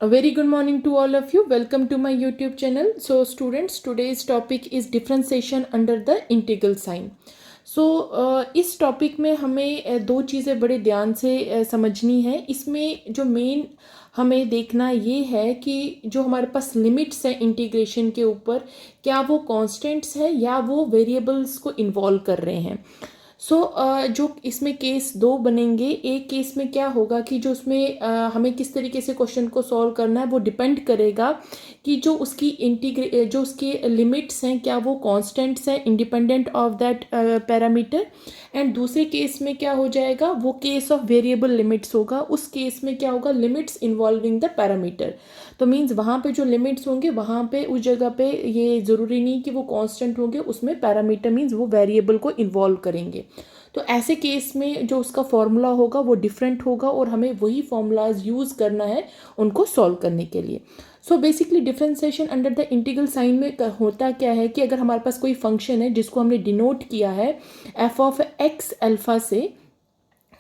A very good morning to all of you. Welcome to my YouTube channel. So students, today's topic is differentiation under the integral sign. So इस topic में हमें दो चीज़ें बड़े ध्यान से समझनी है. इसमें जो मेन हमें देखना ये है कि जो हमारे पास लिमिट्स हैं इंटीग्रेशन के ऊपर, क्या वो कॉन्स्टेंट्स है या वो वेरिएबल्स को इन्वॉल्व कर रहे हैं. जो इसमें केस दो बनेंगे. एक केस में क्या होगा कि जो उसमें हमें किस तरीके से क्वेश्चन को सॉल्व करना है वो डिपेंड करेगा कि जो उसकी लिमिट्स हैं क्या वो कांस्टेंट्स हैं independent of that parameter. And दूसरे केस में क्या हो जाएगा, वो केस ऑफ वेरिएबल लिमिट्स होगा. उस केस में क्या होगा, लिमिट्स इन्वॉल्विंग द पैरामीटर. तो मीन्स वहाँ पे जो लिमिट्स होंगे वहाँ पे उस जगह पे ये ज़रूरी नहीं कि वो कांस्टेंट होंगे, उसमें पैरामीटर मीन्स वो वेरिएबल को इन्वॉल्व करेंगे. तो ऐसे केस में जो उसका फॉर्मूला होगा वो डिफरेंट होगा और हमें वही फॉर्मूलाज यूज़ करना है उनको सॉल्व करने के लिए. So basically differentiation under the integral sign में होता क्या है कि अगर हमारे पास कोई फंक्शन है जिसको हमने डिनोट किया है एफ ऑफ एक्स अल्फा से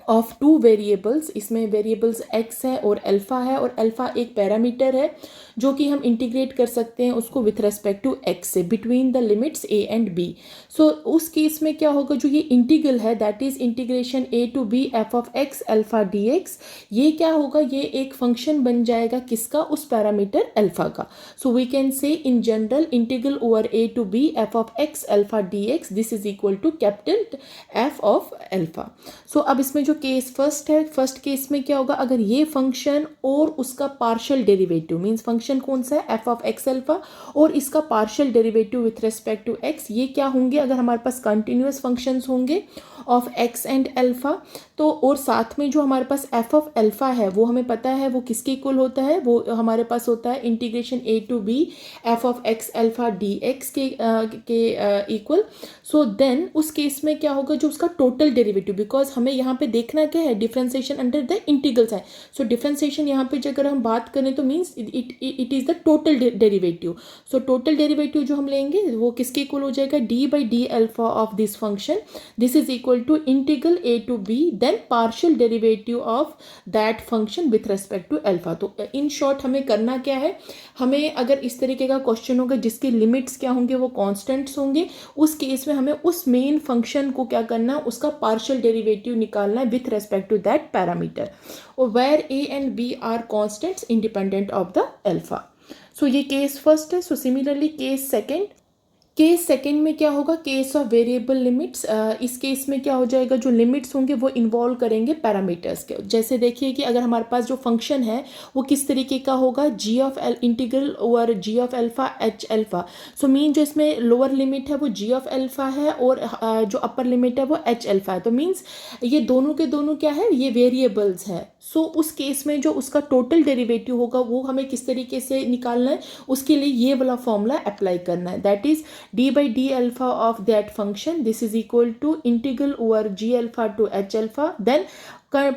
ऑफ टू वेरिएबल्स, इसमें वेरिएबल्स एक्स है और अल्फा है और अल्फा एक पैरामीटर है जो कि हम इंटीग्रेट कर सकते हैं उसको विथ रेस्पेक्ट टू एक्स से between the limits A and B. So उस केस में क्या होगा, जो ये इंटीग्रल है that is integration A to B F of x alpha D X, ये क्या होगा, ये एक फंक्शन बन जाएगा किसका, उस पैरामीटर अल्फा का. सो we can say in general integral over A to B F of x alpha D X this is equal to capital F of alpha. So अब इसमें जो केस फर्स्ट है, फर्स्ट केस में क्या होगा, अगर ये फंक्शन और उसका पार्शियल डेरिवेटिव मींस फंक्शन कौन सा है एफ ऑफ एक्स अल्फा और इसका partial derivative with respect to x, ये क्या होंगे, अगर हमारे पास कंटिन्यूअस फंक्शंस होंगे ऑफ एक्स एंड अल्फा तो और साथ में जो हमारे पास एफ ऑफ अल्फा है वो हमें पता है वो किसके इक्वल होता है, वो हमारे पास होता है integration A to B F of x alpha D x के इक्वल. सो देन उस केस में क्या होगा, जो उसका टोटल डेरिवेटिव, बिकॉज हमें यहाँ पे देखना क्या है differentiation under the integral sign. So differentiation यहाँ पे अगर हम बात करें तो means it is the total derivative. So total derivative जो हम लेंगे वो किसके इक्वल हो जाएगा, d by d alpha of this function, this is equal to integral a to b then partial derivative of that function with respect to alpha. तो in short हमें करना क्या है, हमें अगर इस तरीके का क्वेश्चन होगा जिसके लिमिट्स क्या होंगे वो कांस्टेंट्स होंगे, उस केस में हमें उस मेन फंक्शन को क्या करना है, उसका पार्शियल डेरिवेटिव निकालना है with respect to that parameter और where A and B are constants independent of the alpha. So ये केस फर्स्ट है. सो सिमिलरली केस सेकेंड में क्या होगा, केस ऑफ वेरिएबल लिमिट्स. इस केस में क्या हो जाएगा, जो लिमिट्स होंगे वो इन्वॉल्व करेंगे पैरामीटर्स के. जैसे देखिए कि अगर हमारे पास जो फंक्शन है वो किस तरीके का होगा, G of integral over G of alpha H alpha. So mean जो इसमें लोअर लिमिट है वो जी ऑफ अल्फा है और जो अपर लिमिट है वो एच अल्फा है. तो मीन्स ये दोनों के दोनों क्या है, ये वेरिएबल्स है. सो उस केस में जो उसका टोटल डेरिवेटिव होगा वो हमें किस तरीके से निकालना है, उसके लिए ये वाला फॉर्मूला अप्लाई करना है, that is d by d alpha of that function this is equal to integral over g alpha to h alpha then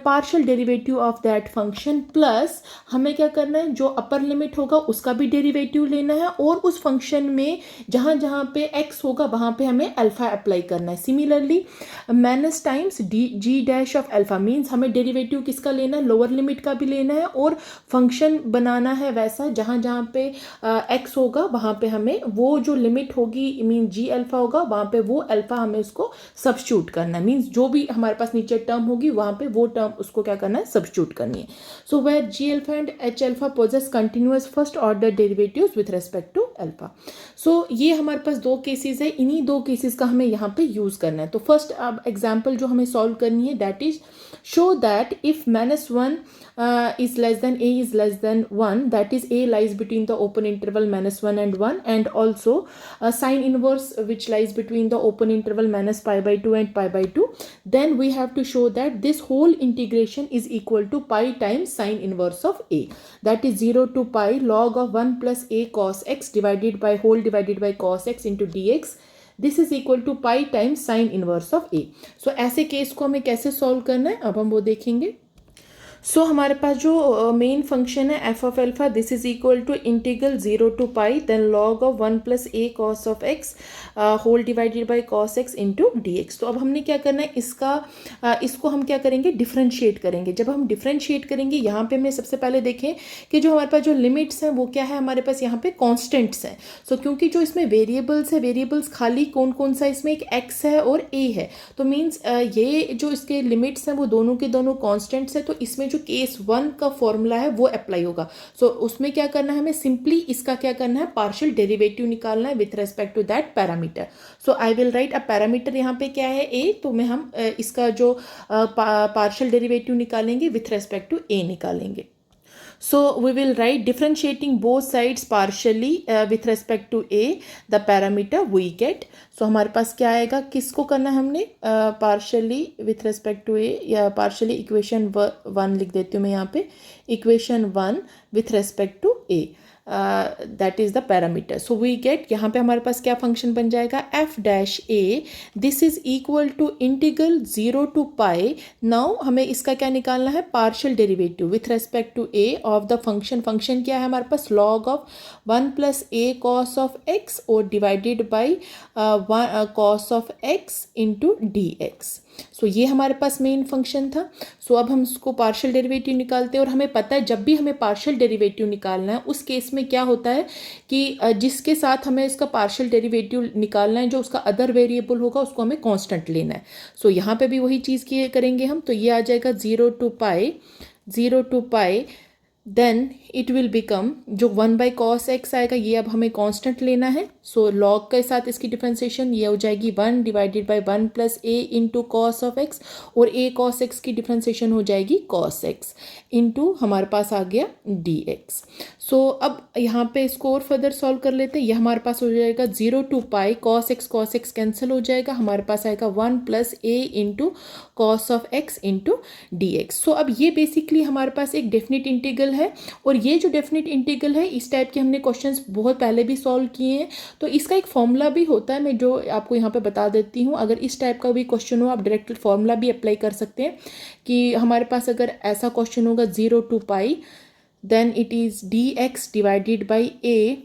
partial derivative of that function plus हमें क्या करना है, जो अपर लिमिट होगा उसका भी डेरिवेटिव लेना है और उस फंक्शन में जहाँ जहाँ पे x होगा वहाँ पे हमें अल्फा अप्लाई करना है. Similarly minus times g dash of alpha means हमें डेरिवेटिव किसका लेना है, लोअर लिमिट का भी लेना है और फंक्शन बनाना है वैसा जहाँ जहाँ पे x होगा वहाँ पे हमें वो जो लिमिट होगी मीन जी अल्फा होगा वहाँ पे वो अल्फा हमें उसको सब्स्टिट्यूट करना है. मीन्स जो भी हमारे पास नीचे टर्म होगी वहाँ पे वो टर्म उसको क्या करना है, सब्स्टिट्यूट करनी है. So where G alpha and H alpha possess continuous first order derivatives with respect to alpha. So ये हमारे पास दो केसेस है, इन्हीं दो केसेस का हमें यहाँ पे यूज करना है. तो फर्स्ट अब एग्जाम्पल जो हमें सॉल्व करनी है that is show that if -1 is less than a is less than 1, that is a lies between the open interval -1 and 1 and also sine inverse which lies between the open interval -pi/2 and pi/2, then we have to show that this whole integration is equal to pi times sine inverse of a, that is 0 to pi log of 1 plus a cos x divided by cos x into dx, this is equal to pi times sine inverse of A. So ऐसे केस को हमें कैसे solve करना है अब हम वो देखेंगे. सो हमारे पास जो मेन फंक्शन है f of alpha, this is equal to integral 0 to pi then log of 1 plus A cos of x whole divided by cos x into D x. तो अब हमने क्या करना है, इसको हम क्या करेंगे, डिफ्रेंशिएट करेंगे। जब हम डिफ्रेंशिएट करेंगे, यहाँ पे हमने सबसे पहले देखें कि जो हमारे पास जो लिमिट्स हैं वो क्या है, हमारे पास यहाँ पे कॉन्स्टेंट्स हैं। सो क्योंकि जो इसमें वेरिएबल्स है, वेरिएबल्स खाली कौन कौन सा, इसमें एक एक्स है और ए है, तो मीन्स ये जो इसके लिमिट्स हैं वो दोनों के दोनों कॉन्स्टेंट्स है। तो इसमें जो केस 1 का फॉर्मूला है वो अप्लाई होगा। सो उसमें क्या करना है, हमें सिंपली इसका क्या करना है, पार्शियल डेरिवेटिव निकालना है with respect to that parameter. So I will write a parameter, यहाँ पे क्या है ए, तो मैं हम इसका जो पार्शियल डेरिवेटिव निकालेंगे विथ रेस्पेक्ट टू ए निकालेंगे। So we will write differentiating both sides partially with respect to a, the parameter we get. So हमारे पास क्या आएगा, किसको करना है हमने, partially with respect to a या partially equation 1 लिख देती हूँ मैं यहाँ पे, equation 1 with respect to a. That is the parameter. So we get, यहाँ पे हमारे पास क्या फंक्शन बन जाएगा, F dash A, this is equal to integral 0 to pi. Now हमें इसका क्या निकालना है, partial derivative with respect to A of the function. Function क्या है हमारे पास, log of 1 plus A cos of X और divided by cos of x into D X. So ये हमारे पास मेन फंक्शन था। सो अब हम इसको पार्शियल डेरिवेटिव निकालते हैं, और हमें पता है जब भी हमें पार्शियल डेरिवेटिव निकालना है उस केस में क्या होता है कि जिसके साथ हमें इसका पार्शियल डेरिवेटिव निकालना है, जो उसका अदर वेरिएबल होगा उसको हमें कांस्टेंट लेना है। सो यहाँ पे भी वही चीज़ की करेंगे हम, तो ये आ जाएगा 0 to pi then it will become, जो 1 बाई कॉस एक्स आएगा ये अब हमें कांस्टेंट लेना है। सो लॉग के साथ इसकी डिफ्रेंसिएशन ये हो जाएगी 1 divided by 1 plus A into cos of X, और ए कॉस एक्स की डिफ्रेंसिएशन हो जाएगी कॉस एक्स इंटू हमारे पास आ गया डी एक्स। सो अब यहाँ पे इसको और फर्दर सॉल्व कर लेते हैं। ये हमारे पास हो जाएगा 0 to pi cos X cancel हो जाएगा, हमारे पास आएगा 1 plus A into cos of x into D X. So अब ये बेसिकली हमारे पास एक डेफिनेट इंटीग्रल है, और ये जो डेफिनेट इंटीग्रल है इस टाइप के हमने क्वेश्चंस बहुत पहले भी सॉल्व किए हैं। तो इसका एक फॉर्मूला भी होता है, मैं जो आपको यहाँ पे बता देती हूँ। अगर इस टाइप का भी क्वेश्चन हो, आप डायरेक्ट फॉर्मूला भी अप्लाई कर सकते हैं कि हमारे पास अगर ऐसा क्वेश्चन होगा 0 to pi, then it is d x divided by a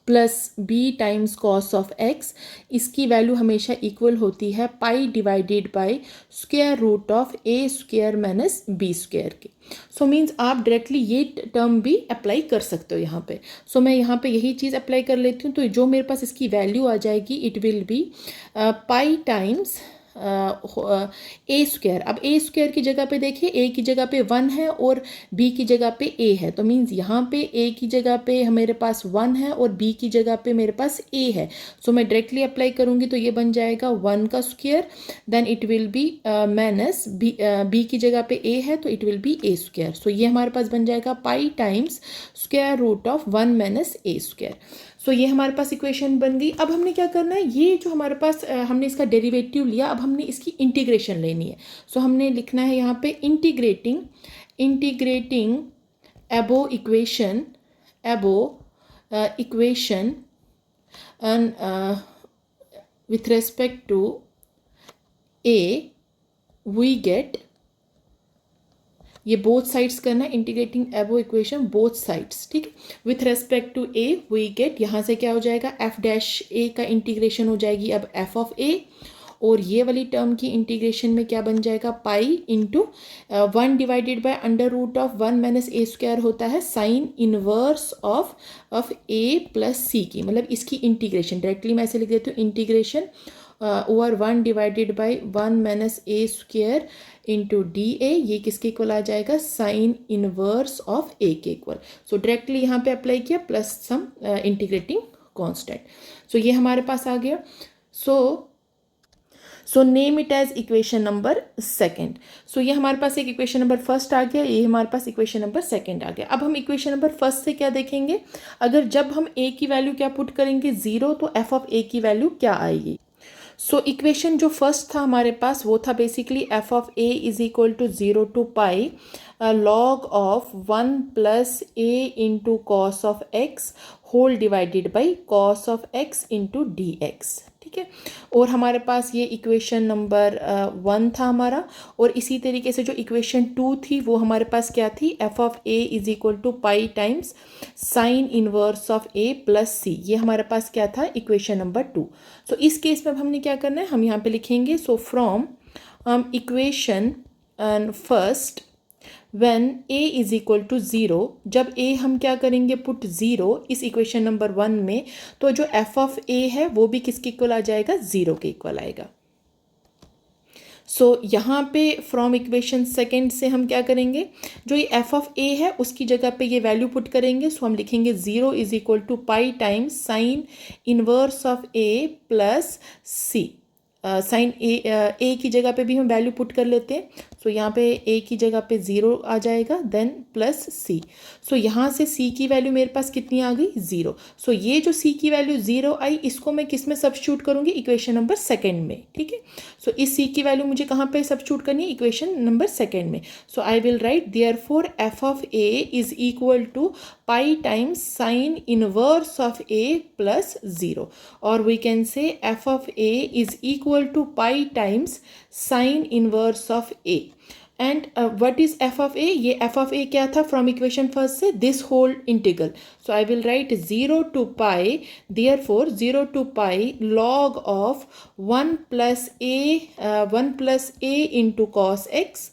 plus b times cos of x. इसकी वैल्यू हमेशा इक्वल होती है pi divided by square root of a square minus b square के। सो मीन्स आप directly ये term भी apply कर सकते हो यहाँ पे। सो मैं यहाँ पे यही चीज़ अप्लाई कर लेती हूँ, तो जो मेरे पास इसकी वैल्यू आ जाएगी, it will B pi times A square. अब ए स्क्वायर की जगह पे देखिए, ए की जगह पे 1 है और बी की जगह पे ए है, तो मीन्स यहाँ पे ए की जगह पे मेरे पास 1 है और बी की जगह पे मेरे पास ए है। सो मैं डायरेक्टली अप्लाई करूँगी तो ये बन जाएगा 1 का square, then it will be minus B की जगह पे ए है तो it will be A square. So ये हमारे पास बन जाएगा pi times square root of 1 minus A square. So ये हमारे पास इक्वेशन बन गई। अब हमने क्या करना है, ये जो हमारे पास हमने इसका डेरिवेटिव लिया, अब हमने इसकी इंटीग्रेशन लेनी है। सो हमने लिखना है यहाँ पे integrating above equation and with respect to a we get, ये बोथ साइड्स करना है, integrating above equation both sides, ठीक है। With respect to a we get, यहाँ से क्या हो जाएगा, एफ डैश ए का इंटीग्रेशन हो जाएगी अब एफ ऑफ ए, और ये वाली टर्म की इंटीग्रेशन में क्या बन जाएगा, pi into 1 divided by under root of 1 minus A square होता है sine inverse of A plus C की, मतलब इसकी इंटीग्रेशन डायरेक्टली मैं ऐसे लिख देती हूँ, integration over 1 divided by 1 minus A square into D A, ये किसके इक्वल आ जाएगा, साइन इनवर्स ऑफ ए के इक्वल। सो डायरेक्टली यहाँ पे अप्लाई किया plus some integrating constant. So ये हमारे पास आ गया। So name it as equation number second. So ये हमारे पास एक इक्वेशन नंबर फर्स्ट आ गया, ये हमारे पास इक्वेशन नंबर सेकेंड आ गया। अब हम इक्वेशन नंबर फर्स्ट से क्या देखेंगे, अगर जब हम ए की वैल्यू क्या पुट करेंगे 0, तो एफ ऑफ ए की वैल्यू क्या आएगी। सो इक्वेशन जो फर्स्ट था हमारे पास वो था basically f of A is equal to 0 to pi log of 1 plus A into cos of x whole divided by cos of x into D x. ठीक है। और हमारे पास ये इक्वेशन नंबर 1 था हमारा, और इसी तरीके से जो इक्वेशन 2 थी वो हमारे पास क्या थी, F of A is equal to pi times sine inverse of A plus C, ये हमारे पास क्या था, इक्वेशन नंबर 2। सो इस केस में अब हमने क्या करना है, हम यहाँ पे लिखेंगे so from equation first when a is equal to 0, जब a हम क्या करेंगे, पुट 0 इस इक्वेशन नंबर 1 में, तो जो f ऑफ a है वो भी किसके इक्वल आ जाएगा, 0 के इक्वल आएगा। सो यहाँ पे फ्रॉम इक्वेशन सेकेंड से हम क्या करेंगे, जो ये f ऑफ a है उसकी जगह पे ये वैल्यू पुट करेंगे। सो हम लिखेंगे 0 is equal to pi times sine inverse of a plus C. Sine A की जगह पे भी हम वैल्यू पुट कर लेते हैं। सो यहाँ पे ए की जगह पे 0 आ जाएगा, देन प्लस सी। सो यहाँ से सी की वैल्यू मेरे पास कितनी आ गई, 0। सो ये जो सी की वैल्यू 0 आई, इसको मैं किस में सब्स्टिट्यूट करूँगी, इक्वेशन नंबर सेकेंड में, ठीक है। सो इस सी की वैल्यू मुझे कहाँ पे सब्स्टिट्यूट करनी है, इक्वेशन नंबर सेकेंड में। So I will write therefore F of A is equal to pi times sine inverse of A plus 0, और we can say F of A is equal to pi times sine inverse of A. And what is F of A, ये F of A क्या था from equation first से, this whole integral. So I will write 0 to pi, therefore 0 to pi log of 1 plus A into cos x,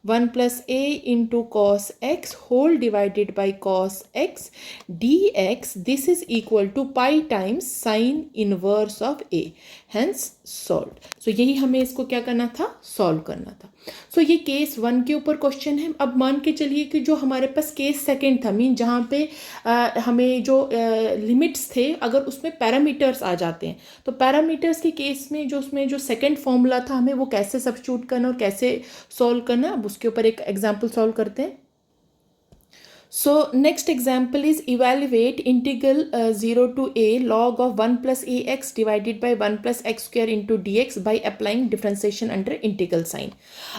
1 plus a into cos x whole divided by cos x dx, this is equal to pi times sin inverse of a, hence solved। so यही हमें इसको क्या करना था, solve करना था। सो ये case 1 के ऊपर क्वेश्चन है। अब मान के चलिए कि जो हमारे पास केस सेकंड था, मीन जहाँ पे हमें जो लिमिट्स थे अगर उसमें पैरामीटर्स आ जाते हैं, तो पैरामीटर्स के केस में जो उसमें जो सेकंड फॉर्मूला था हमें वो कैसे सब्स्टिट्यूट करना और कैसे सॉल्व करना, अब उसके ऊपर एक एग्जाम्पल सॉल्व करते हैं। So next example is evaluate integral 0 to a log of 1 plus ax divided by 1 plus x square into dx by applying differentiation under integral sign।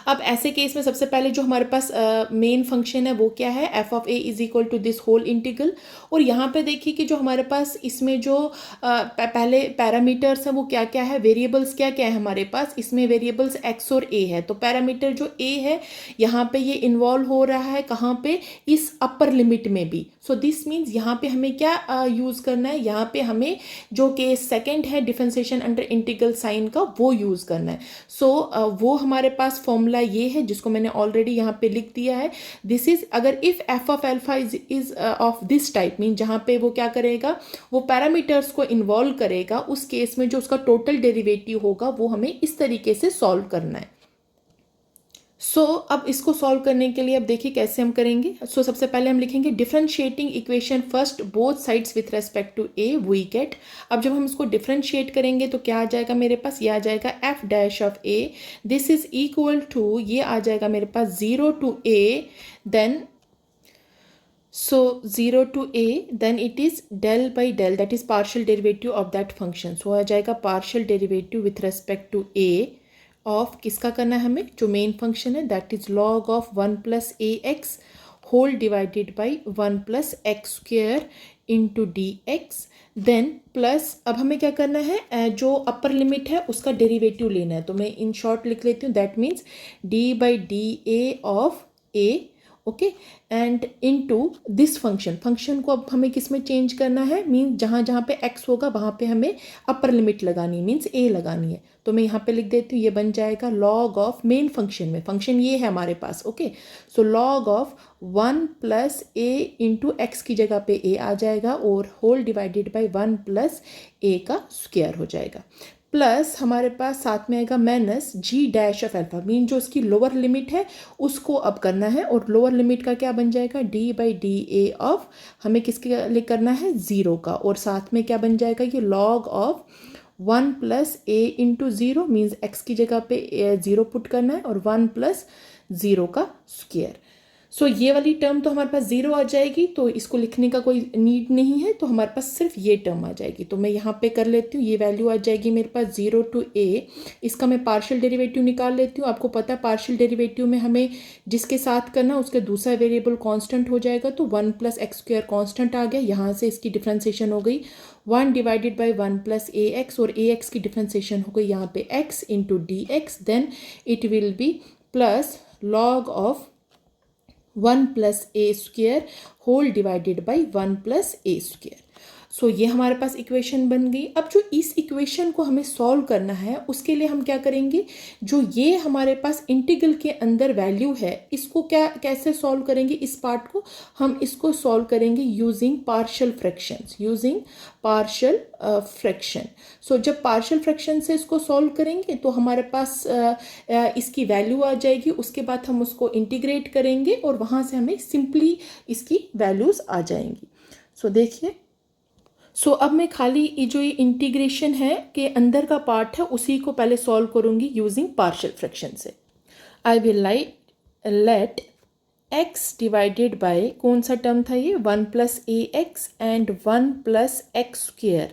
अब ऐसे केस में सबसे पहले जो हमारे पास मेन फंक्शन है वो क्या है, f of a is equal to this whole integral। और यहाँ पे देखिए कि जो हमारे पास इसमें जो पहले पैरामीटर्स हैं वो क्या क्या है, वेरिएबल्स क्या क्या है हमारे पास, इसमें वेरिएबल्स x और a है। तो पैरामीटर जो a है यहाँ पे ये इन्वॉल्व हो रहा है कहाँ पे, इस अपर लिमिट में भी। सो दिस मीन्स यहाँ पे हमें क्या यूज करना है, यहाँ पे हमें जो केस सेकंड है डिफरेंशिएशन अंडर इंटीग्रल साइन का वो यूज करना है। सो वो हमारे पास फॉर्मूला ये है जिसको मैंने ऑलरेडी यहाँ पे लिख दिया है। दिस इज अगर if F of alpha is of this type, mean जहाँ पे वो क्या करेगा, वो पैरामीटर्स को इन्वॉल्व करेगा, उस केस में जो उसका टोटल डेरिवेटिव होगा वो हमें इस तरीके से सॉल्व करना है। अब इसको सॉल्व करने के लिए अब देखिए कैसे हम करेंगे। सबसे पहले हम लिखेंगे differentiating equation first both sides with respect to a we get. अब जब हम इसको डिफरेंशिएट करेंगे तो क्या आ जाएगा मेरे पास, ये आ जाएगा F dash of A, this is equal to, ये आ जाएगा मेरे पास 0 to a, then 0 to a, then it is del by del, that is partial derivative of that function। आ जाएगा partial derivative with respect to a of किसका करना है हमें, जो मेन फंक्शन है, that is log of 1 plus A x whole divided by 1 plus x square into D x, then plus अब हमें क्या करना है, जो अपर लिमिट है उसका डेरिवेटिव लेना है। तो मैं इन शॉर्ट लिख लेती हूँ, that means D by D A of A, okay, and into this function को अब हमें किस में चेंज करना है, मीन्स जहाँ जहाँ पे x होगा वहाँ पे हमें अपर लिमिट लगानी है, मीन्स a लगानी है। तो मैं यहाँ पे लिख देती हूँ, ये बन जाएगा log ऑफ मेन फंक्शन में, फंक्शन ये है हमारे पास, okay. So log of 1 plus a into X की जगह पे a आ जाएगा और whole divided by 1 plus a का स्क्वायर हो जाएगा, प्लस हमारे पास साथ में आएगा minus G dash of alpha, mean जो इसकी लोअर लिमिट है उसको अब करना है, और लोअर लिमिट का क्या बन जाएगा, d by D A of, हमें किसके लिए करना है, 0 का, और साथ में क्या बन जाएगा, ये log of 1 plus A into 0, means x की जगह पे 0 पुट करना है, और 1 प्लस 0 का स्क्वायर। सो ये वाली टर्म तो हमारे पास ज़ीरो आ जाएगी, तो इसको लिखने का कोई नीड नहीं है, तो हमारे पास सिर्फ ये टर्म आ जाएगी। तो मैं यहाँ पे कर लेती हूँ, ये वैल्यू आ जाएगी मेरे पास 0 to a। इसका मैं पार्शियल डेरिवेटिव निकाल लेती हूँ। आपको पता है पार्शियल डेरिवेटिव में हमें जिसके साथ करना उसके दूसरा वेरिएबल कांस्टेंट हो जाएगा, तो 1 + x² कांस्टेंट आ गया। यहाँ से इसकी डिफ्रेंसिएशन हो गई 1 / 1 + ax, और ax की डिफ्रेंसिएशन हो गई यहाँ पे x × dx। Then it will be plus log of 1 + a² whole divided by 1 + a²। So ये हमारे पास इक्वेशन बन गई। अब जो इस इक्वेशन को हमें सॉल्व करना है उसके लिए हम क्या करेंगे, जो ये हमारे पास इंटीग्रल के अंदर वैल्यू है इसको कैसे सॉल्व करेंगे, इस पार्ट को हम इसको सॉल्व करेंगे using partial fractions, using partial fraction. So जब पार्शियल फ्रैक्शन से इसको सॉल्व करेंगे तो हमारे पास इसकी वैल्यू आ जाएगी। उसके बाद हम उसको इंटीग्रेट करेंगे और वहाँ से हमें सिंपली इसकी वैल्यूज़ आ जाएंगी। सो देखिए, सो अब मैं खाली जो ये इंटीग्रेशन है के अंदर का पार्ट है उसी को पहले सॉल्व करूँगी यूजिंग पार्शियल फ्रैक्शन से। I will let x divided by, कौन सा टर्म था ये, 1 + ax and 1 + x²।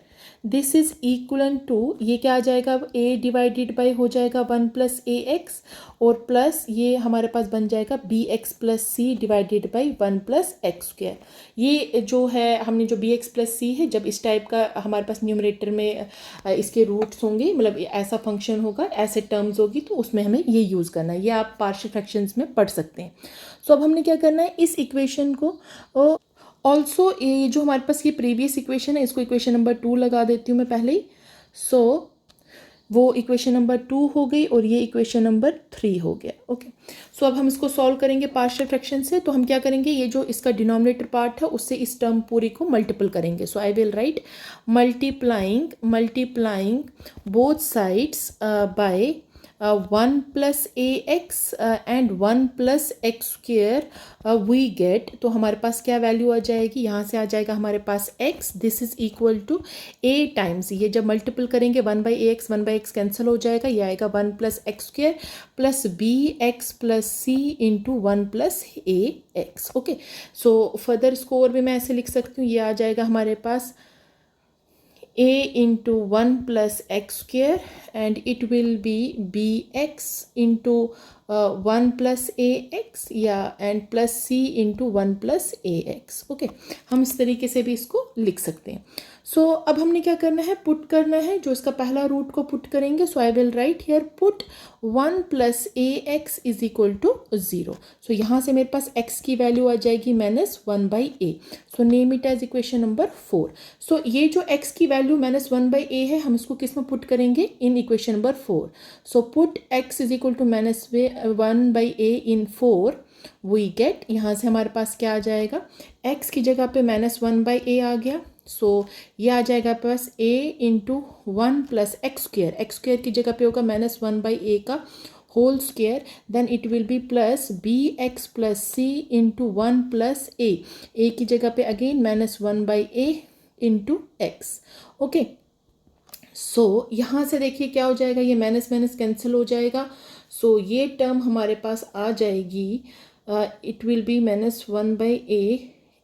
This is equal to, ये क्या आ जाएगा, a डिवाइडेड बाय हो जाएगा 1 + ax, और प्लस ये हमारे पास बन जाएगा bx + c divided by 1 + x²। ये जो है हमने जो bx + c है, जब इस टाइप का हमारे पास न्यूमरेटर में इसके रूट्स होंगे, मतलब ऐसा फंक्शन होगा, ऐसे टर्म्स होगी, तो उसमें हमें ये यूज़ करना है। ये आप पार्शियल फ्रैक्शंस में पढ़ सकते हैं। सो अब हमने क्या करना है, इस इक्वेशन को ऑल्सो ये जो हमारे पास ये प्रीवियस इक्वेशन है इसको इक्वेशन नंबर 2 लगा देती हूँ मैं पहले ही। सो वो इक्वेशन नंबर 2 हो गई और ये इक्वेशन नंबर 3 हो गया। ओके, सो अब हम इसको सॉल्व करेंगे पार्शियल फ्रैक्शन से। तो हम क्या करेंगे, ये जो इसका डिनोमिनेटर पार्ट है उससे इस टर्म पूरी को मल्टीपल करेंगे। So I will write multiplying both sides by 1 + ax and 1 + x² we get. तो हमारे पास क्या वैल्यू आ जाएगी, यहाँ से आ जाएगा हमारे पास x, this is equal to a times, ये जब मल्टीपल करेंगे 1/ax 1/x कैंसिल हो जाएगा, ये आएगा 1 + x² plus bx + c × 1 + ax। Okay, so further इसको और भी मैं ऐसे लिख सकती हूँ, ये आ जाएगा हमारे पास a × 1 + x² and it will be bx × 1 + ax या and plus c × 1 + ax। Okay, हम इस तरीके से भी इसको लिख सकते हैं। सो अब हमने क्या करना है, पुट करना है, जो इसका पहला रूट को पुट करेंगे। So I will write here put 1 + ax is equal to 0। सो यहाँ से मेरे पास x की वैल्यू आ जाएगी -1/a। So name it as equation number 4। So ये जो x की वैल्यू -1/a है, हम इसको किस में पुट करेंगे, in equation number 4। So put x is equal to -1/a in 4 we get, यहाँ से हमारे पास क्या आ जाएगा, x की जगह पे -1/a आ गया। सो ये आ जाएगा पास a × 1 + x² की जगह पे होगा -1/a का whole square, then it will be plus bx + c × 1 + a की जगह पे अगेन -1/a × x। ओके, सो यहाँ से देखिए क्या हो जाएगा, ये माइनस माइनस कैंसिल हो जाएगा। सो ये टर्म हमारे पास आ जाएगी, it will B -1/a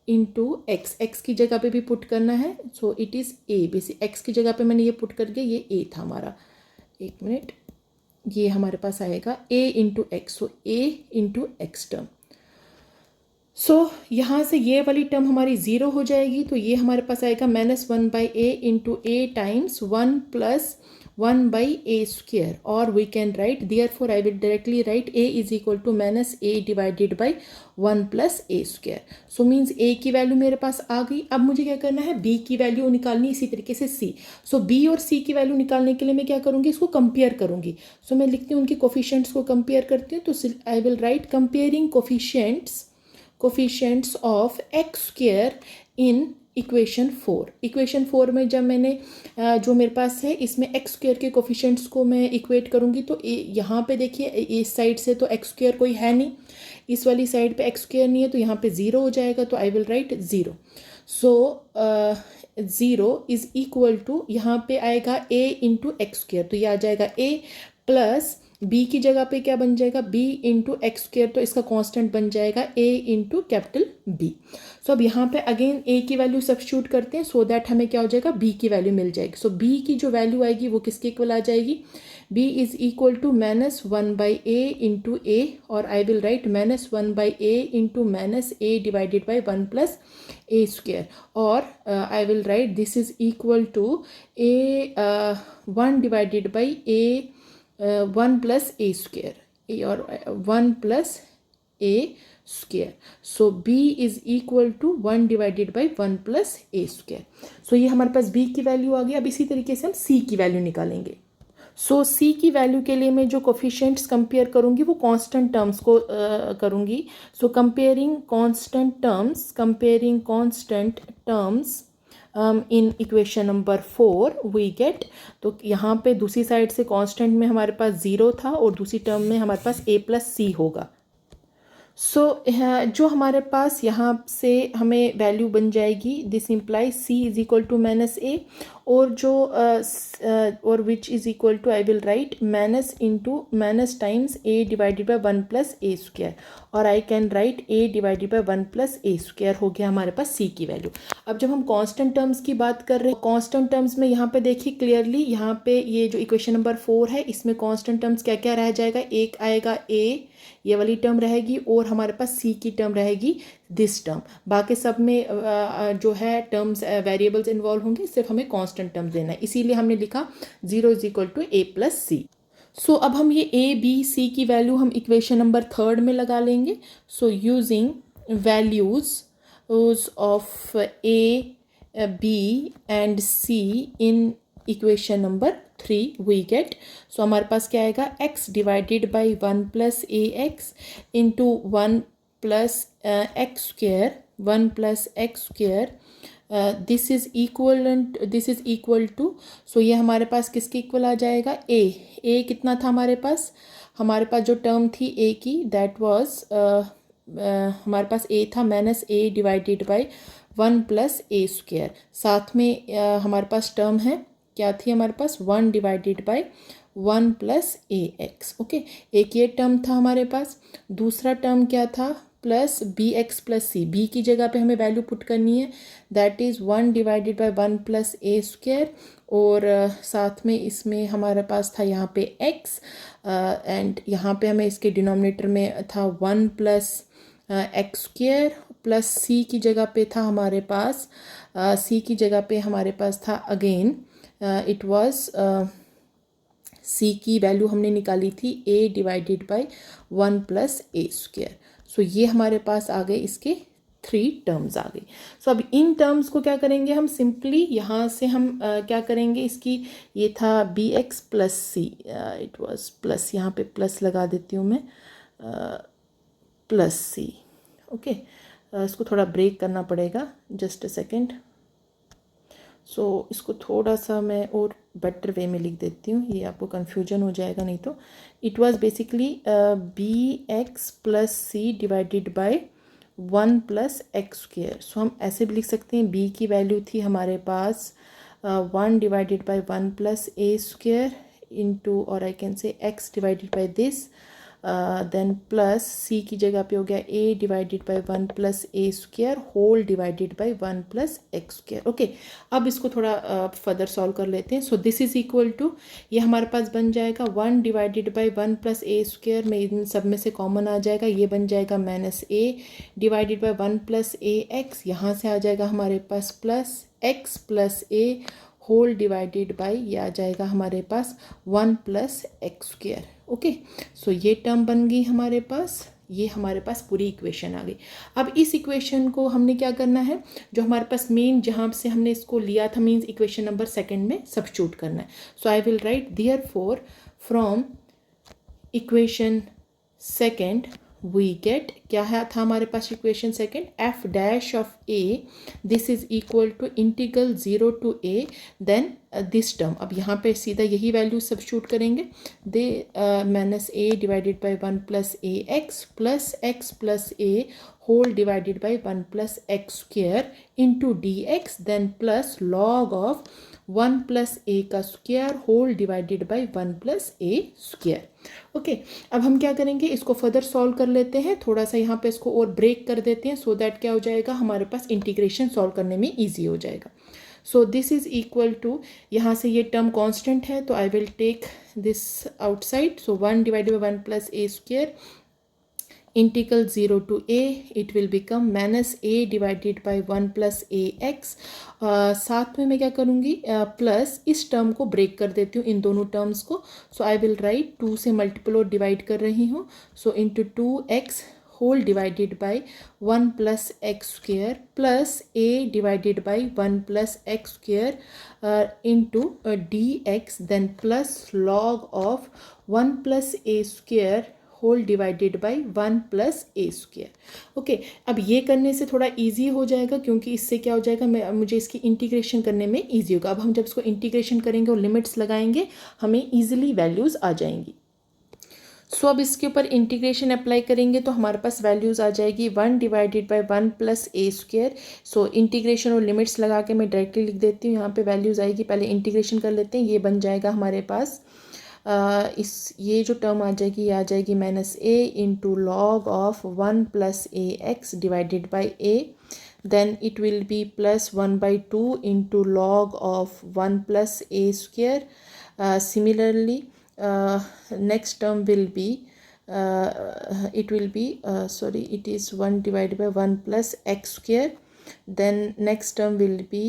× x की जगह पे भी पुट करना है। So it is a, basic x की जगह पे मैंने ये पुट करके, ये a था हमारा, एक मिनट, ये हमारे पास आएगा a × x। So a × x term. So यहाँ से ये वाली टर्म हमारी 0 हो जाएगी, तो ये हमारे पास आएगा -1/a × a टाइम्स 1 + 1/a², और we can write therefore I will directly write a is equal to -a divided by 1 + a²। So means a की वैल्यू मेरे पास आ गई। अब मुझे क्या करना है, b की वैल्यू निकालनी, इसी तरीके से c। सो b और c की वैल्यू निकालने के लिए मैं क्या करूँगी, इसको कंपेयर करूँगी। सो मैं लिखती हूँ उनके कोफिशिएंट्स को कंपेयर करती हूँ। तो I will right comparing coefficients of x² in equation 4। Equation 4 में जब मैंने जो मेरे पास है इसमें x² के कोफिशिएंट्स को मैं इक्वेट करूँगी, तो यहाँ पे देखिए इस साइड से तो x² कोई है नहीं, इस वाली साइड पे x² नहीं है, तो यहाँ पे 0 हो जाएगा। तो I will write 0। So 0 is equal to, यहाँ पे आएगा a × x², तो ये आ जाएगा a प्लस b की जगह पे क्या बन जाएगा, b इंटू एक्स स्क्र, तो इसका कांस्टेंट बन जाएगा a इंटू कैपिटल B। सो अब यहाँ पे अगेन a की वैल्यू सब्स्टिट्यूट करते हैं सो दैट हमें क्या हो जाएगा, b की वैल्यू मिल जाएगी। सो b की जो वैल्यू आएगी वो किसके इक्वल आ जाएगी, b is equal to -1/a into a, और I will write -1/a into -a divided by 1 plus a square, और I will write this is equal to a 1 divided by a 1 plus a square, और 1 plus a square. So b is equal to 1 divided by 1 plus a square. So ये हमारे पास b की value आ गई। अब इसी तरीके से हम c की वैल्यू निकालेंगे। सो c की वैल्यू के लिए मैं जो कोफिशिएंट्स कंपेयर करूँगी वो कांस्टेंट टर्म्स को करूँगी। So comparing constant terms in equation number 4 we get, तो यहाँ पे दूसरी साइड से कांस्टेंट में हमारे पास 0 था और दूसरी टर्म में हमारे पास a प्लस सी होगा। सो जो हमारे पास यहाँ से हमें वैल्यू बन जाएगी, this implies c is equal to -a, और जो और which is equal to I will write minus into minus times a divided by 1 plus a square, और I can write a divided by 1 plus a square हो गया हमारे पास c की value. अब जब हम कांस्टेंट टर्म्स की बात कर रहे हैं, कांस्टेंट टर्म्स में यहाँ पे देखिए क्लियरली, यहाँ पे ये जो इक्वेशन नंबर 4 है इसमें कांस्टेंट टर्म्स क्या क्या रह जाएगा, एक आएगा a, ये वाली टर्म रहेगी, और हमारे पास c की टर्म रहेगी दिस टर्म। बाकी सब में जो है टर्म्स वेरिएबल्स इन्वॉल्व होंगे, सिर्फ हमें कांस्टेंट टर्म्स लेना है, इसीलिए हमने लिखा 0 is equal to a plus C. So अब हम ये a b c की वैल्यू हम इक्वेशन नंबर 3 में लगा लेंगे। So using values of a b and c in equation number 3 we get, so हमारे पास क्या आएगा, x divided by 1 plus A X into 1 plus X square, 1 plus X square, this is equal to, so ये हमारे पास किसके equal आ जाएगा, a कितना था हमारे पास जो टर्म थी a की, दैट वाज हमारे पास a था -a divided by 1 plus a square, साथ में हमारे पास टर्म है, क्या थी हमारे पास 1 divided by 1 plus A x. Okay, एक ये टर्म था हमारे पास, दूसरा टर्म क्या था, प्लस बी एक्स प्लस सी, बी की जगह पे हमें वैल्यू पुट करनी है, that is 1 divided by 1 plus A square, और साथ में इसमें हमारे पास था यहाँ पे x, एंड यहाँ पे हमें इसके डिनोमिनेटर में था 1 plus X square, plus c की जगह पे था हमारे पास था अगेन इट वाज c की वैल्यू हमने निकाली थी a divided by 1 plus A square. So ये हमारे पास आ गए, इसके 3 टर्म्स आ गई। सो अब इन टर्म्स को क्या करेंगे, हम सिंपली यहाँ से हम क्या करेंगे, इसकी ये था b x plus c, it was plus, यहाँ पे प्लस लगा देती हूँ मैं, प्लस सी। ओके, इसको थोड़ा ब्रेक करना पड़ेगा, जस्ट अ सेकेंड। सो इसको थोड़ा सा मैं और बेटर वे में लिख देती हूँ, ये आपको कन्फ्यूजन हो जाएगा नहीं तो। It was basically B x plus C divided by 1 plus X square. So हम ऐसे भी लिख सकते हैं, b की वैल्यू थी हमारे पास 1 divided by 1 plus A square into, और I can say x divided by this, then plus c की जगह पे हो गया a divided by 1 plus A square whole divided by 1 plus X square. Okay, अब इसको थोड़ा फर्दर सॉल्व कर लेते हैं। So this is equal to, ये हमारे पास बन जाएगा 1 divided by 1 plus A square में इन सब में से कॉमन आ जाएगा, ये बन जाएगा -a divided by 1 plus A X, यहाँ से आ जाएगा हमारे पास plus x plus a whole divided by, ये आ जाएगा हमारे पास 1 plus X square. Okay, so ये टर्म बन गई हमारे पास, ये हमारे पास पूरी इक्वेशन आ गई। अब इस इक्वेशन को हमने क्या करना है, जो हमारे पास मेन जहाँ से हमने इसको लिया था, मीन्स इक्वेशन नंबर 2 में सब्स्टिट्यूट करना है। So I will write therefore from equation 2 we get, क्या है था हमारे पास equation 2, F dash of A, this is equal to integral 0 to a, then this term, अब यहाँ पे सीधा यही वैल्यू सब्स्टिट्यूट करेंगे, दे -a divided by 1 plus A X plus x plus a whole divided by 1 plus X square into D x, then plus log of 1 plus a का square whole divided by 1 plus a square. Okay, अब हम क्या करेंगे, इसको further solve कर लेते हैं, थोड़ा सा यहाँ पे इसको और ब्रेक कर देते हैं, सो दैट क्या हो जाएगा, हमारे पास इंटीग्रेशन सॉल्व करने में ईजी हो जाएगा। So this is equal to, यहाँ से ये टर्म कांस्टेंट है तो I will take this outside, so 1 divided by 1 plus a square integral 0 to a, it will become minus a divided by 1 plus A x. साथ में मैं क्या करूँगी, प्लस इस टर्म को ब्रेक कर देती हूँ, इन दोनों टर्म्स को। सो आई विल राइट 2 से मल्टीपल और डिवाइड कर रही हूँ, so into 2x whole divided by 1 plus x square plus a divided by 1 plus x square into D x, then plus log of 1 plus A square whole divided by 1 plus A square. Okay, अब ये करने से थोड़ा easy हो जाएगा, क्योंकि इससे क्या हो जाएगा, मुझे इसकी इंटीग्रेशन करने में इजी होगा। अब हम जब इसको इंटीग्रेशन करेंगे और लिमिट्स लगाएंगे, हमें इजीली वैल्यूज़ आ जाएंगी। सो अब इसके ऊपर इंटीग्रेशन अप्लाई करेंगे तो हमारे पास वैल्यूज़ आ जाएगी 1 divided by 1 plus A square. So integration और लिमिट्स लगा के मैं डायरेक्टली लिख देती हूँ, यहाँ पे वैल्यूज़ आएगी, पहले इंटीग्रेशन कर लेते हैं। ये बन जाएगा हमारे पास ये जो टर्म आ जाएगी, ये आ जाएगी minus a into log of 1 plus A x divided by a, then it will be plus 1 by 2 into log of 1 plus A square. Similarly, next term will be it will be sorry, it is 1 divided by 1 plus x square. Then next term will be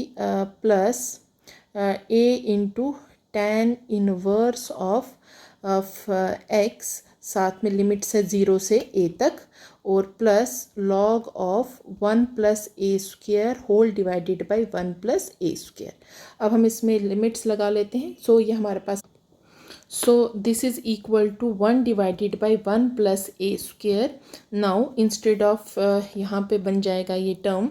plus a into tan inverse of x, साथ में limits है 0 से a तक, और plus log of 1 plus A square whole divided by 1 plus A square. अब हम इसमें limits लगा लेते हैं। सो ये हमारे पास, so this is equal to 1 divided by 1 plus A square. Now instead of यहाँ पे बन जाएगा ये टर्म,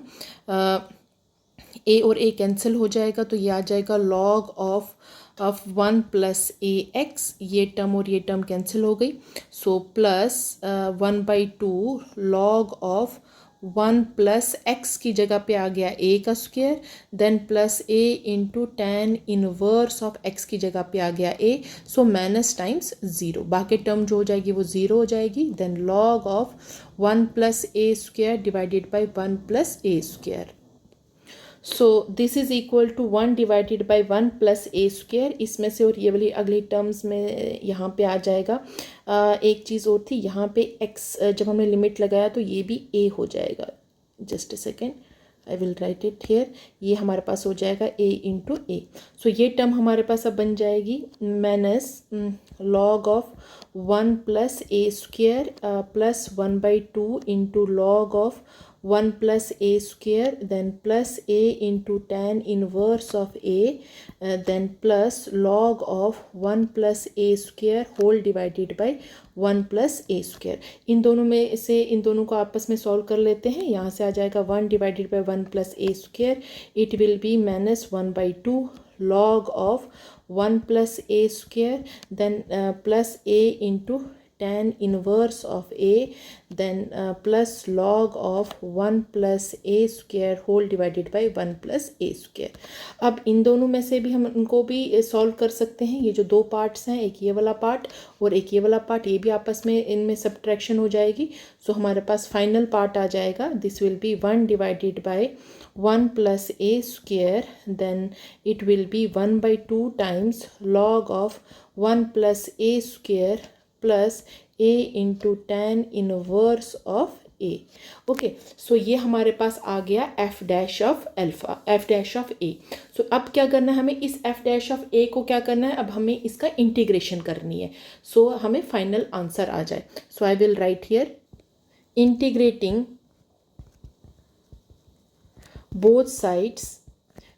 ए और ए कैंसिल हो जाएगा, तो ये आ जाएगा log of 1 plus A x, ये टर्म और ये टर्म कैंसिल हो गई। So plus 1 by 2 log of 1 plus x की जगह पे आ गया ए का square, then plus A into tan inverse of x की जगह पे आ गया ए, सो माइनस टाइम्स 0, बाकी टर्म जो हो जाएगी वो 0 हो जाएगी। Then log of 1 plus A square divided by 1 plus A square. So this is equal to 1 divided by 1 plus A square. इसमें से और ये वाली अगली टर्म्स में यहाँ पे आ जाएगा। एक चीज़ और थी, यहाँ पे x जब हमने लिमिट लगाया तो ये भी a हो जाएगा। Just a second, I will right it here. ये हमारे पास हो जाएगा a इंटू ए। सो ये टर्म हमारे पास अब बन जाएगी minus log of 1 plus A square plus 1 by 2 into log of 1 plus a square, then plus a into tan inverse of a, then plus log of 1 plus a square whole divided by 1 plus a square। इन दोनों में से इन दोनों को आपस में solve कर लेते हैं। यहाँ से आ जाएगा 1 divided by 1 plus A square, it will be minus 1 by 2 log of 1 plus a square, then plus a into tan inverse of a, then plus log of 1 plus a square whole divided by 1 plus a square। अब इन दोनों में से भी हम इनको भी solve कर सकते हैं। ये जो दो पार्ट्स हैं, एक ये वाला पार्ट और एक ये वाला पार्ट, ये भी आपस में इनमें सब्ट्रैक्शन हो जाएगी। सो हमारे पास फाइनल पार्ट आ जाएगा, this will be 1 divided by 1 plus a square, then it will be 1 by 2 times log of 1 plus a square plus a into tan inverse of a। Okay, so ये हमारे पास आ गया f dash of alpha, f dash of a। So अब क्या करना है हमें, इस f डैश ऑफ a को क्या करना है, अब हमें इसका इंटीग्रेशन करनी है। सो हमें फाइनल आंसर आ जाए। So I will write here, integrating both sides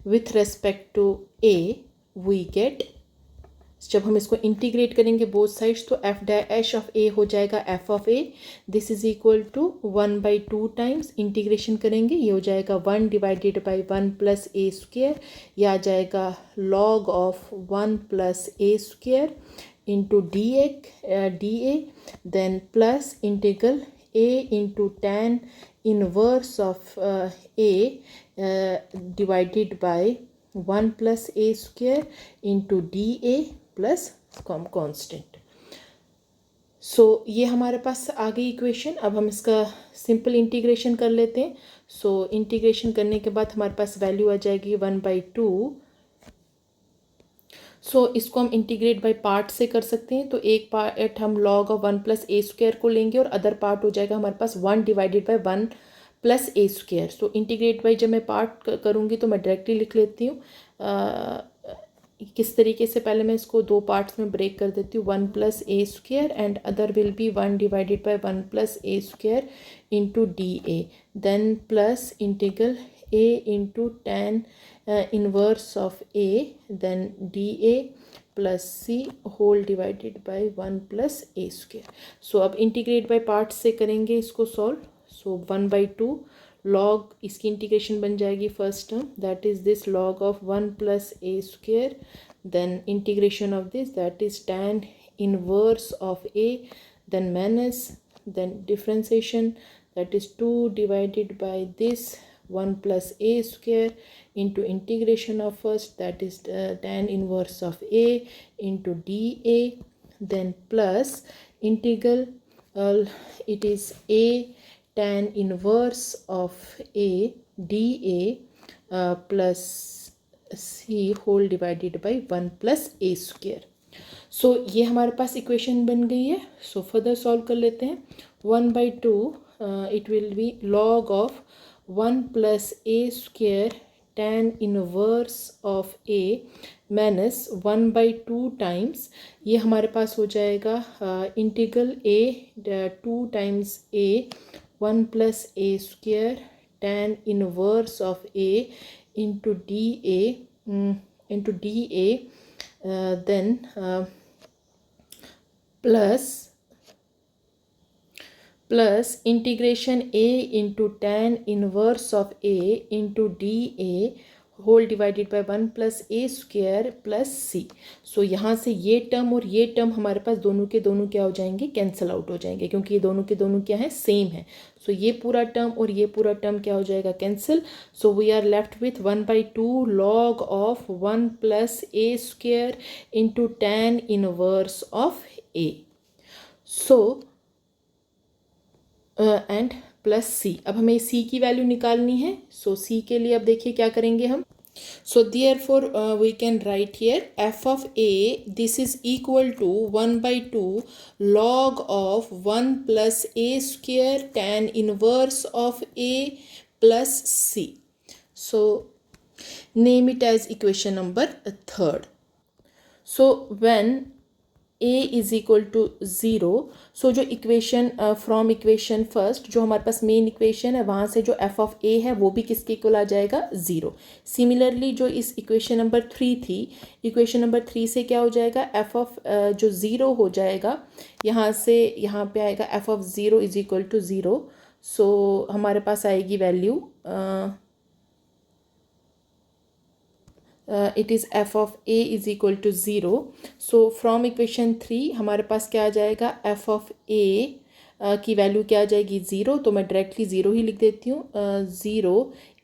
with respect to a we get, जब हम इसको इंटीग्रेट करेंगे बोथ साइड्स तो f डैश ऑफ a हो जाएगा f of a, this is equal to 1 by 2 times integration करेंगे, ये हो जाएगा 1 divided by 1 plus A square, ये आ जाएगा log of 1 plus A square into D A, then plus integral a into tan inverse of a divided by 1 plus A square into D A plus constant. So ये हमारे पास आ गई equation. अब हम इसका सिंपल इंटीग्रेशन कर लेते हैं। सो इंटीग्रेशन करने के बाद हमारे पास वैल्यू आ जाएगी 1/2। सो इसको हम इंटीग्रेट बाय पार्ट से कर सकते हैं। तो एक पार्ट हम log of 1 plus a square को लेंगे और अदर पार्ट हो जाएगा हमारे पास 1 divided by 1 plus a square. So integrate by जब मैं पार्ट करूँगी तो मैं डायरेक्टली लिख लेती हूँ किस तरीके से। पहले मैं इसको दो पार्ट्स में ब्रेक कर देती हूँ। 1 plus a square and other will be 1 divided by 1 plus a square into D A, then plus integral a into tan inverse of a, then dA plus c whole divided by 1 plus a square. So अब integrate by part से करेंगे इसको solve. So 1/2 log इसकी integration बन जाएगी first term, that is this log of 1 plus A square, then integration of this that is tan inverse of a, then minus, then differentiation that is 2 divided by this 1 plus a square into integration of first that is tan inverse of a into dA, then plus integral it is a tan inverse of a dA plus c whole divided by 1 plus a square. सो ये हमारे पास equation बन गई है। So further solve कर लेते हैं। 1/2 it will B log of 1 plus A square tan inverse of A minus 1/2 times, ये हमारे पास हो जाएगा integral A 2 times A 1 plus A square tan inverse of A into D A then plus integration a into tan inverse of a into dA whole divided by 1 plus a square plus c. सो यहाँ से ये term और ये term हमारे पास दोनों के दोनों क्या हो जाएंगे, कैंसिल आउट हो जाएंगे, क्योंकि ये दोनों के दोनों क्या है, सेम है। सो ये पूरा टर्म और ये पूरा टर्म क्या हो जाएगा, cancel. So we are left with 1/2 log of 1 plus A square into tan inverse of A. So and plus C. अब हमें सी की वैल्यू निकालनी है। सो सी के लिए अब देखिए क्या करेंगे हम। So therefore we can write here f of a, this is equal to 1/2 log of 1 plus a square tan inverse of a plus c. So name it as equation number 3rd. So when a is equal to 0, सो जो equation from equation first जो हमारे पास main equation है वहाँ से जो f of a है वो भी किसके इक्वल आ जाएगा, 0। सिमिलरली जो इस इक्वेशन नंबर 3 थी, इक्वेशन नंबर 3 से क्या हो जाएगा, f ऑफ जो 0 हो जाएगा यहाँ से यहाँ पे आएगा f of 0 is equal to 0। So हमारे पास आएगी value it is f of a is equal to 0. So from equation 3 हमारे पास क्या आ जाएगा, f of a की वैल्यू क्या आ जाएगी, 0। तो मैं डायरेक्टली 0 ही लिख देती हूँ। 0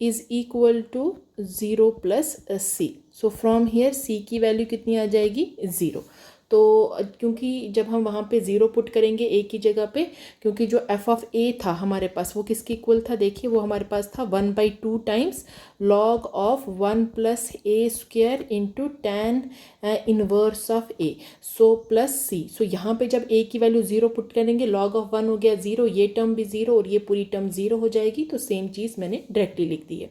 is equal to 0 plus c। So from here c की वैल्यू कितनी आ जाएगी, 0। तो क्योंकि जब हम वहाँ पे 0 पुट करेंगे a की जगह पे, क्योंकि जो f ऑफ a था हमारे पास वो किसके इक्वल था, देखिए वो हमारे पास था 1/2 times log of 1 plus A square into tan inverse of a, so plus c। सो यहाँ पे जब a की वैल्यू 0 पुट करेंगे, लॉग ऑफ 1 हो गया 0, ये टर्म भी 0 और ये पूरी टर्म 0 हो जाएगी। तो सेम चीज़ मैंने डायरेक्टली लिख दी है।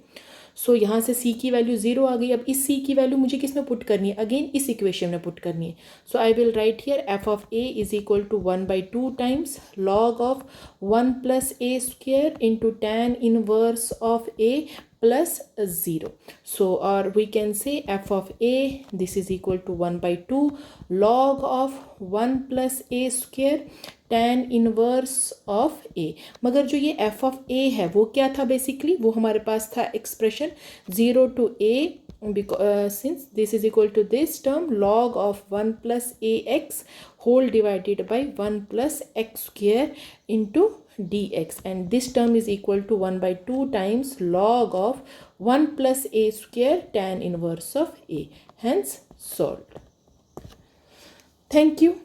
सो यहाँ से c की वैल्यू 0 आ गई। अब इस c की वैल्यू मुझे किस में पुट करनी है, अगेन इस इक्वेशन में पुट करनी है। So I will write here f of a is equal to 1/2 times log of 1 plus A square into tan inverse of a plus 0. So or we can say f of a, this is equal to 1/2 log of 1 plus a square tan inverse of a। मगर जो ये f of a है वो क्या था, basically वो हमारे पास था expression 0 to a, since this is equal to this term log of 1 plus ax whole divided by 1 plus x square into dx, and this term is equal to 1 by 2 times log of 1 plus a square tan inverse of a, hence solved. Thank you.